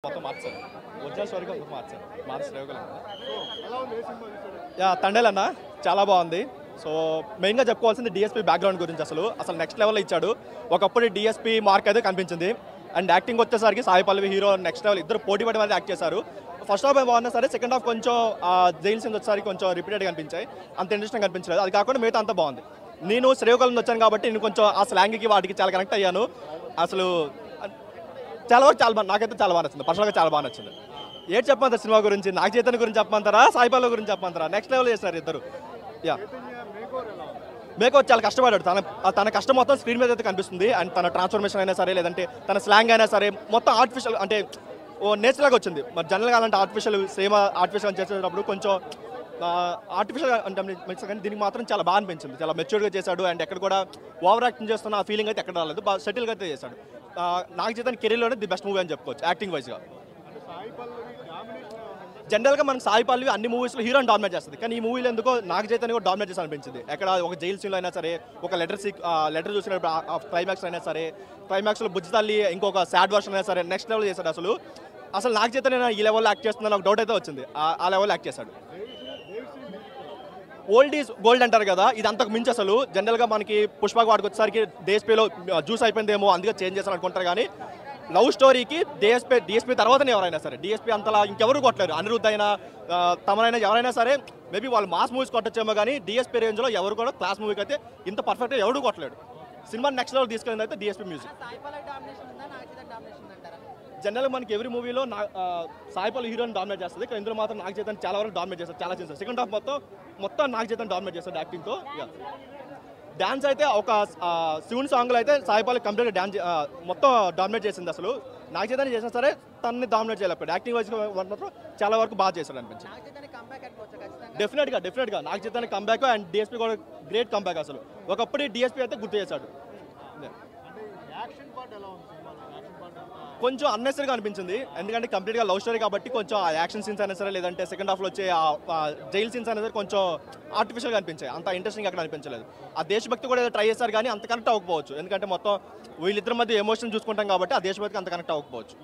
మొత్తం మార్చారు ఒరిజినల్ స్టోరీగా మొత్తం మార్చారు యా తండేల్ అన్న చాలా బాగుంది. సో మెయిన్గా చెప్పుకోవాల్సింది డిఎస్పీ బ్యాక్గ్రౌండ్ గురించి. అసలు నెక్స్ట్ లెవెల్లో ఇచ్చాడు. ఒకప్పుడు డిఎస్పీ మార్క్ అయితే కనిపించింది. అండ్ యాక్టింగ్ వచ్చేసరికి Sai Pallavi hero next level ఇద్దరు పోటీ పడి మీద యాక్ట్ చేశారు. ఫస్ట్ హాఫ్ బాగున్నా సరే సెకండ్ హాఫ్ కొంచెం జైల్ సీన్స్ వచ్చేసరికి కొంచెం రిపీటెడ్ కనిపించాయి. అంత ఇంట్రెస్టింగ్ కనిపించలేదు. అది కాకుండా మిగతా అంతా బాగుంది. నేను శ్రీకాకుళం నుంచి వచ్చాను కాబట్టి నేను కొంచెం ఆ స్లాంగ్కి వాటికి చాలా కనెక్ట్ అయ్యాను. అసలు చాలా వరకు చాలా నాకైతే చాలా బాగా నచ్చింది. పర్సనల్గా చాలా బాగా నచ్చింది. ఏంటి చెప్పమంటారు సినిమా గురించి? నాగ చైతన్య గురించి చెప్పమంటారా, సాయి పల్లవి గురించి చెప్పమంటారా? నెక్స్ట్ లెవెల్ చేస్తారు ఇద్దరు. యా మేకో చాలా కష్టపడ్డాడు. తన కష్టం మొత్తం స్క్రీన్ మీద అయితే కనిపిస్తుంది. అండ్ తన ట్రాన్స్ఫర్మేషన్ అయినా సరే, లేదంటే తన స్లాంగ్ అయినా సరే మొత్తం ఆర్టిఫిషియల్ అంటే ఓ నేచురల్గా వచ్చింది. మరి జనరల్గా అలాంటి ఆర్టిఫిషియల్ చేసేటప్పుడు కొంచెం ఆర్టిఫిషియల్ అంటే కానీ దీనికి మాత్రం చాలా బాగా అనిపించింది. చాలా మెచ్యూర్డ్గా చేశాడు. అండ్ ఎక్కడ కూడా ఓవర్ యాక్టింగ్ చేస్తున్న ఆ ఫీలింగ్ అయితే ఎక్కడ రాలేదు. బాగా సెటిల్గా అయితే చేశాడు. Naga Chaitanya కెరీర్లోనే the best movie అని చెప్పుకోవచ్చు యాక్టింగ్ వైజ్గా. జనరల్గా మనకు సాయి పల్లవి అన్ని మూవీస్లో హీరోని డామినేట్ చేస్తుంది. కానీ ఈ మూవీలో ఎందుకో నాగ చైతన్య కూడా డామినేట్ చేసి అనిపించింది. ఎక్కడ ఒక జైల్ సీన్లో అయినా సరే, ఒక లెటర్ చూసినప్పుడు క్లైమాక్స్ అయినా సరే, క్లైమాక్స్లో బుజ్జి తల్లి ఇంకొక సాడ్ వర్షన్ అయినా సరే నెక్స్ట్ లెవెల్ చేశాడు. అసలు నాగ చైతన్య ఈ లెవెల్లో యాక్ట్ చేస్తుందని ఒక డౌట్ అయితే వచ్చింది. ఆ లెవెల్లో యాక్ట్ చేశాడు. ఓల్డ్ ఈజ్ గోల్డ్ అంటారు కదా, ఇది అంతకు మించి అసలు జనరల్గా మనకి పుష్పకు వాడికి వచ్చేసరికి డిఎస్పీలో జ్యూస్ అయిపోయిందేమో అందుకే చేంజ్ చేశారు అనుకుంటారు. కానీ లవ్ స్టోరీకి డిఎస్పీ తర్వాతనే ఎవరైనా సరే, డిఎస్పీ అంతలా ఇంకెవరు కొట్టలేరు. అనిరుద్ధ్ అయినా తమనైనా ఎవరైనా సరే మేబీ వాళ్ళు మాస్ మూవీస్ కొట్టచ్చేమో, కానీ డిఎస్పీ రేంజ్లో ఎవరు కూడా క్లాస్ మూవీకి అయితే ఇంత పర్ఫెక్ట్గా ఎవరు కొట్టలేడు. సినిమా నెక్స్ట్ లెవెల్ తీసుకెళ్ళింది అయితే డిఎస్పీ మ్యూజిక్. జనరల్గా మనకి ఎవరి మూవీలో సాయి పల్లవి హీరోని డామినేట్ చేస్తుంది. కానీ ఇందులో మాత్రం నాగ చైతన్య చాలా వరకు డామినేట్ చేస్తారు. చాలా చేస్తారు. సెకండ్ హాఫ్ మొత్తం నాగ చైతన్య డామినేట్ చేస్తాడు యాక్టింగ్తో. డాన్స్ అయితే ఒక శివుని సాంగ్లో అయితే సాయి పల్లవి కంప్లీట్గా డాన్స్ మొత్తం డామినేట్ చేసింది. అసలు నాగ చైతన్య చేసినా సరే తనని డామినేట్ చేయలేకపోయాడు. యాక్టింగ్ వైజ్ మాత్రం చాలా వరకు బాగా చేశాడు అనిపించింది. డెఫినెట్గా Naga Chaitanya comeback and DSP కూడా గ్రేట్ కంబ్యాక్. అసలు ఒకప్పుడు డిఎస్పీ అయితే గుర్తు చేశాడు. కొంచెం అన్నెసరీగా అనిపించింది. ఎందుకంటే కంప్లీట్గా లవ్ స్టోరీ కాబట్టి కొంచెం ఆ యాక్షన్ సీన్స్ అయినా సరే, లేదంటే సెకండ్ హాఫ్లో వచ్చే జైల్ సీన్స్ అయినా సరే కొంచెం ఆర్టిఫిషియల్గా అనిపించాయి. అంత ఇంట్రెస్టింగ్ అక్కడ అనిపించలేదు. ఆ దేశభక్తి కూడా ఏదో ట్రై చేశారు కానీ అంత కనెక్ట్ అవ్వకపోవచ్చు. ఎందుకంటే మొత్తం వీళ్ళిద్దరి మధ్య ఎమోషన్ చూసుకుంటాం కాబట్టి ఆ దేశభక్తికి అంత కనెక్ట్ అవ్వకపోవచ్చు.